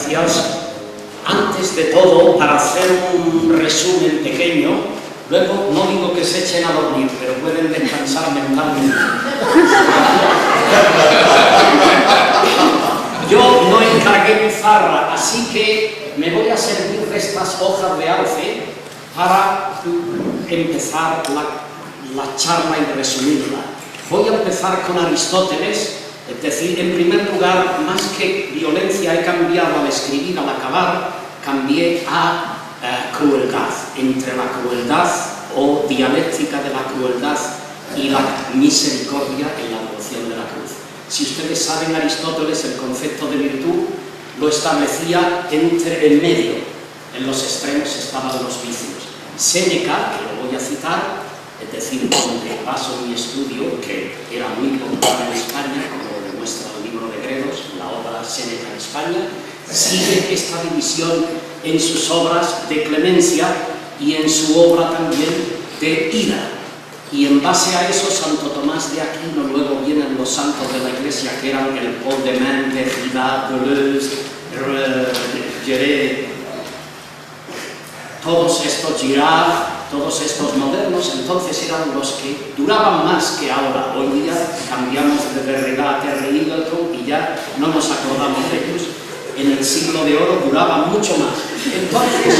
gracias. Antes de todo, para hacer un resumen pequeño, luego no digo que se echen a dormir, pero pueden descansar mentalmente. Yo no encargué pizarra, así que me voy a servir de estas hojas de alce para empezar la charla y resumirla. Voy a empezar con Aristóteles, es decir, en primer lugar, más que violencia he cambiado al escribir, al acabar, cambié a crueldad, entre la crueldad o dialéctica de la crueldad y la misericordia en la devoción de la cruz. Si ustedes saben, Aristóteles el concepto de virtud lo establecía en medio, en los extremos estaban los vicios. Séneca, que lo voy a citar, es decir, donde paso mi estudio, que era muy popular en España, como lo demuestra el libro de Gredos, la obra Séneca en España, sigue esta división en sus obras de clemencia y en su obra también de ira. Y en base a eso, Santo Tomás de Aquino, luego vienen los santos de la Iglesia, que eran el Paul de Man, Derrida, Deleuze, Gérard, todos estos Girard, todos estos modernos, entonces eran los que duraban más que ahora. Hoy día cambiamos de Derrida a Terry Eagleton y ya no nos acordamos de ellos. En el siglo de oro duraban mucho más. Entonces,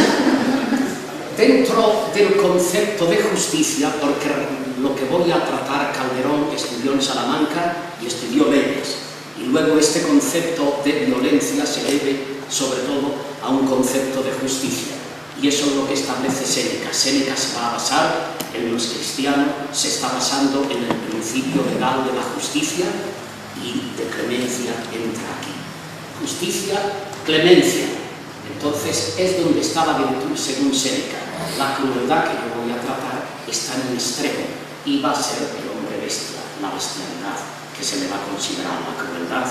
dentro del concepto de justicia, porque lo que voy a tratar, Calderón estudió en Salamanca y estudió leyes, y luego este concepto de violencia se debe sobre todo a un concepto de justicia, y eso es lo que establece Séneca. Séneca se va a basar en los cristianos, se está basando en el principio legal de la justicia, y de clemencia entra aquí. Justicia, clemencia. Entonces es donde está la virtud según Séneca. La crueldad que yo voy a tratar está en un extremo y va a ser el hombre bestia, la bestialidad, que se le va a considerar la crueldad.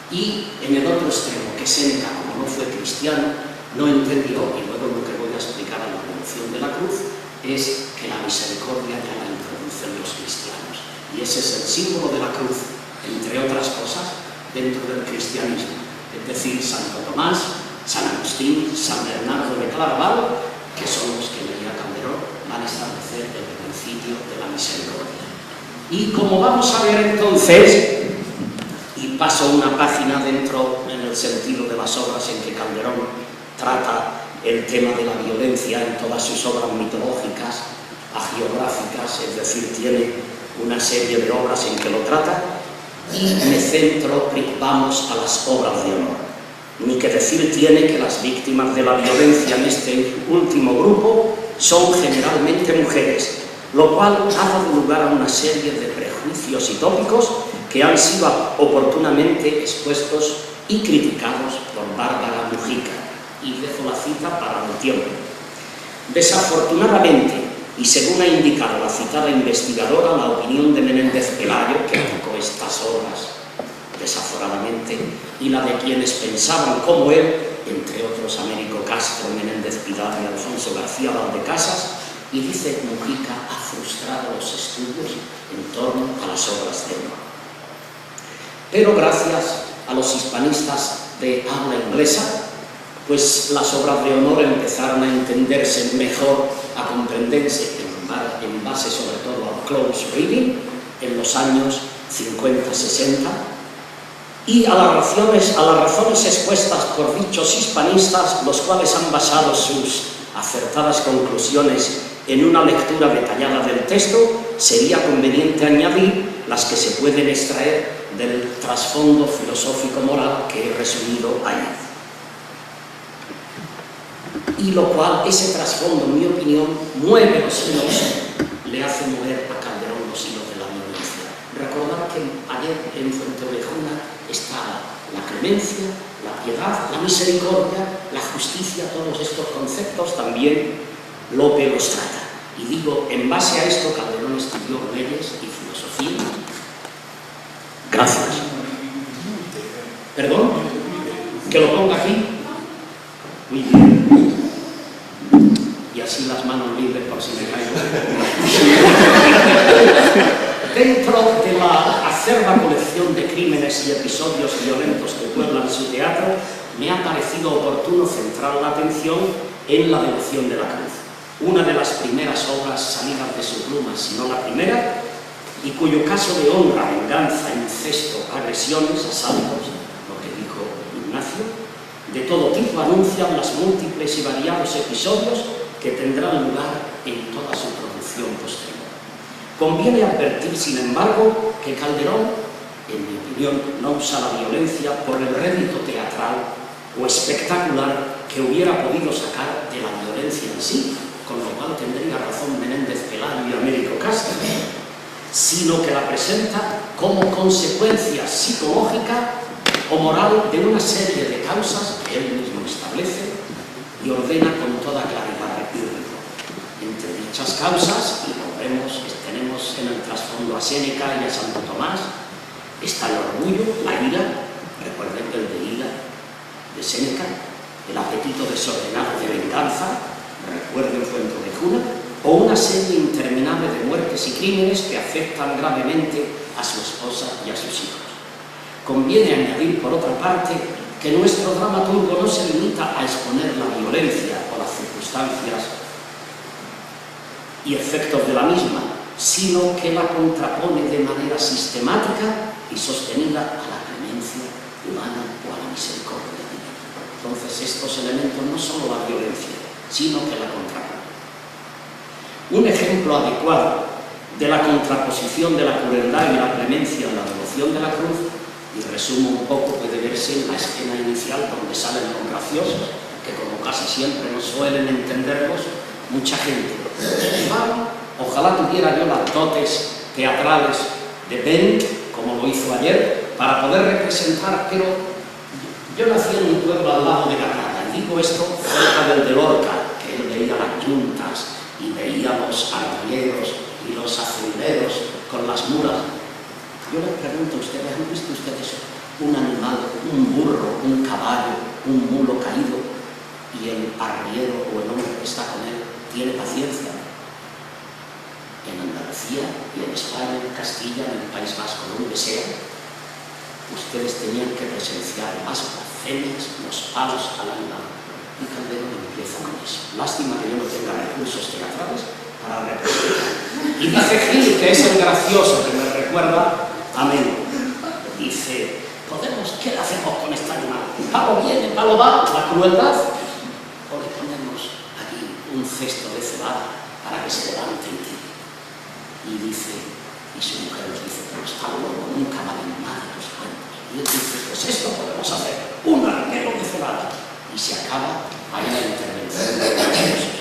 Y en el otro extremo, que Séneca, como no fue cristiano, no entendió, y luego lo que voy a explicar en la revolución de la cruz, es que la misericordia ya la introducen los cristianos. Y ese es el símbolo de la cruz, entre otras cosas, dentro del cristianismo. Es decir, Santo Tomás, San Agustín, San Bernardo de Claraval, que son los que leía Calderón, van a establecer el principio de la misericordia. Y como vamos a ver entonces, y paso una página dentro en el sentido de las obras en que Calderón trata el tema de la violencia en todas sus obras mitológicas, hagiográficas, es decir, tiene una serie de obras en que lo trata, y me centro, vamos a las obras de honor. Ni que decir tiene que las víctimas de la violencia en este último grupo son generalmente mujeres, lo cual ha dado lugar a una serie de prejuicios y tópicos que han sido oportunamente expuestos y criticados por Bárbara Mujica. Y dejo la cita para el tiempo. Desafortunadamente, y según ha indicado la citada investigadora, la opinión de Menéndez Pelayo, que atacó estas obras desaforadamente, y la de quienes pensaban como él, entre otros Américo Castro, Menéndez Pidal y Alfonso García Valdecasas, y dice Mujica ha frustrado los estudios en torno a las obras de honor. Pero gracias a los hispanistas de habla inglesa, pues las obras de honor empezaron a entenderse mejor, a comprenderse en base sobre todo al close reading, en los años 50-60, y a las razones expuestas por dichos hispanistas, los cuales han basado sus acertadas conclusiones en una lectura detallada del texto, sería conveniente añadir las que se pueden extraer del trasfondo filosófico-moral que he resumido ahí. Y lo cual, ese trasfondo, en mi opinión, mueve los hilos, le hace mover a Calderón los hilos de la violencia. Recordar que ayer en Fuenteovejuna está la clemencia, la piedad, la misericordia, la justicia, todos estos conceptos también Lope los trata. Y digo, en base a esto, Calderón estudió leyes y filosofía. Gracias. ¿Perdón? ¿Que lo ponga aquí? Muy bien. Y así las manos libres por si me caigo. Dentro de la acerba colección de crímenes y episodios violentos que pueblan su teatro, me ha parecido oportuno centrar la atención en la devoción de la cruz, una de las primeras obras salidas de su pluma, si no la primera, y cuyo caso de honra, venganza, incesto, agresiones, asaltos, lo que dijo Ignacio, de todo tipo anuncian las múltiples y variados episodios que tendrán lugar en toda su producción posterior. Conviene advertir, sin embargo, que Calderón, en mi opinión, no usa la violencia por el rédito teatral o espectacular que hubiera podido sacar de la violencia en sí, con lo cual tendría razón Menéndez Pelayo y Américo Castro, sino que la presenta como consecuencia psicológica o moral de una serie de causas que él mismo establece y ordena con toda claridad y rigor. Entre dichas causas, y lo vemos, tenemos en el trasfondo a Séneca y a Santo Tomás, está el orgullo, la ira, recuerden el de ira de Séneca, el apetito desordenado de venganza, recuerden Fuente de Cuna, o una serie interminable de muertes y crímenes que afectan gravemente a su esposa y a sus hijos. Conviene añadir, por otra parte, que nuestro dramaturgo no se limita a exponer la violencia o las circunstancias y efectos de la misma, sino que la contrapone de manera sistemática y sostenida a la clemencia humana o a la misericordia divina. Entonces, estos elementos no solo la violencia, sino que la contrapone. Un ejemplo adecuado de la contraposición de la crueldad y la clemencia en la devoción de la cruz, y resumo un poco, puede verse en la escena inicial donde salen los graciosos, que como casi siempre no suelen entenderlos mucha gente. Ojalá tuviera yo las dotes teatrales de Bent, como lo hizo ayer, para poder representar, pero yo nací en un pueblo al lado de Granada, y digo esto cerca del de Lorca, que él veía las yuntas y veía los arrieros y los azuleros con las mulas. Yo les pregunto a ustedes, ¿han visto ustedes un animal, un burro, un caballo, un mulo caído y el arriero o el hombre que está con él tiene paciencia? En Andalucía y en España, en Castilla, en el País Vasco, donde sea, ustedes tenían que presenciar las blasfemias, los palos al animal. Y Calderón empieza con eso. Lástima que yo no tenga recursos teatrales para representar. Y dice Gil, que es el gracioso que me recuerda a Melo. Dice, ¿qué le hacemos con este animal? Palo viene, palo va, la crueldad. O le ponemos aquí un cesto de cebada para que se levante y tire. Y dice, y su mujer nos dice, pero está loco, nunca va a haber nada en los cuentos. Y él dice, pues esto podemos hacer, un arquero de cebada. Y se acaba ahí la intervención de los